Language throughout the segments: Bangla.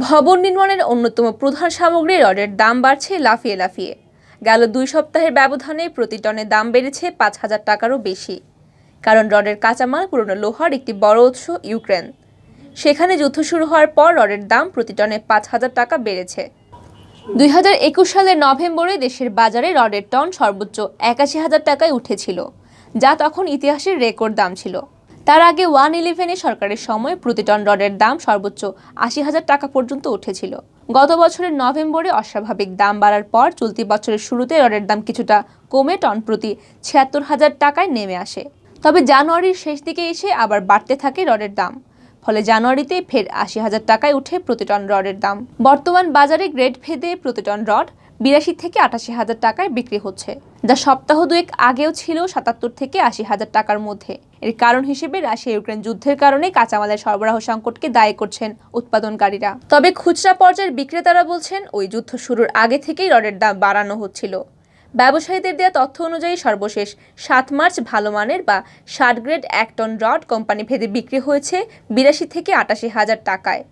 ভবন নির্মাণের অন্যতম প্রধান সামগ্রী রডের দাম বাড়ছে লাফিয়ে লাফিয়ে। গেল 2 সপ্তাহের ব্যবধানে প্রতি টনে দাম বেড়েছে 5,000 টাকারও বেশি। কারণ রডের কাঁচামাল পুরনো লোহার একটি বড় উৎস ইউক্রেন। সেখানে যুদ্ধ শুরু হওয়ার পর রডের দাম প্রতি টনে 5,000 টাকা বেড়েছে। 2021 সালের নভেম্বরে দেশের বাজারে রডের টন সর্বোচ্চ 81,000 টাকায় উঠেছিল, যা তখন ইতিহাসের রেকর্ড দাম ছিল। তার আগে 111 সরকারের সময় প্রতি টন রডের দাম সর্বোচ্চ 80,000 টাকা পর্যন্ত উঠেছিল। গত বছরের নভেম্বরে অস্বাভাবিক দাম বাড়ার পর চলতি বছরের শুরুতে রডের দাম কিছুটা কমে টন প্রতি 76,000 টাকায় নেমে আসে। তবে জানুয়ারির শেষ দিকে এসে আবার বাড়তে থাকে রডের দাম। ফলে জানুয়ারিতে ফের 80,000 টাকায় উঠে প্রতি টন রডের দাম। বর্তমান বাজারে গ্রেড ভেদে প্রতি টন রড 82 থেকে 88,000 টাকায় বিক্রি হচ্ছে, যা সপ্তাহ দুয়েক আগেও ছিল 77 থেকে 80,000 টাকার মধ্যে। এর কারণ হিসেবে রাশিয়া ইউক্রেন যুদ্ধের কারণে কাঁচামালের সরবরাহ সংকটকে দায়ী করছেন উৎপাদনকারীরা। তবে খুচরা পর্যায়ের বিক্রেতারা বলছেন, ওই যুদ্ধ শুরুর আগে থেকেই রডের দাম বাড়ানো হচ্ছিল। ব্যবসায়ীদের দেওয়া তথ্য অনুযায়ী সর্বশেষ 7 মার্চ ভালো মানের বা 60 গ্রেড 1 টন রড কোম্পানি ভেদে বিক্রি হয়েছে 82 থেকে 88,000 টাকায়।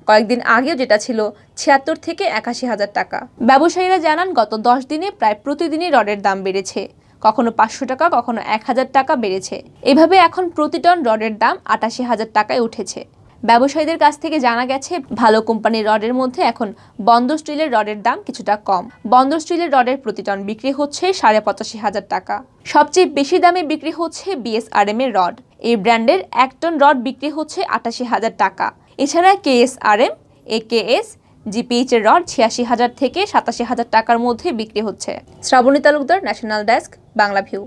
কয়েকদিন আগেও যেটা ছিল 76 থেকে 81,000 টাকা। ব্যবসায়ীরা জানান, গত 10 দিনে প্রায় প্রতিদিনই রডের দাম বেড়েছে। কখনো 500 টাকা, কখনো 1000 টাকা বেড়েছে। এভাবে এখন প্রতি টন রডের দাম 88,000 টাকায় উঠেছে। ব্যবসায়ীদের কাছ থেকে জানা গেছে, ভালো কোম্পানির রডের মধ্যে এখন বন্দর স্টিলের রডের দাম কিছুটা কম। বন্দর স্টিলের রডের প্রতি টন বিক্রি হচ্ছে 85,000 টাকা। সবচেয়ে বেশি দামে বিক্রি হচ্ছে বিএসআরএম এর রড। এই ব্র্যান্ডের 1 টন রড বিক্রি হচ্ছে 88,000 টাকা। এছাড়া কেএসআরএম, একেএস, জিপিএইচ এর রড 86,000 থেকে 87,000 টাকার মধ্যে বিক্রি হচ্ছে। Shraboni Talukdar, national desk, Bangla view.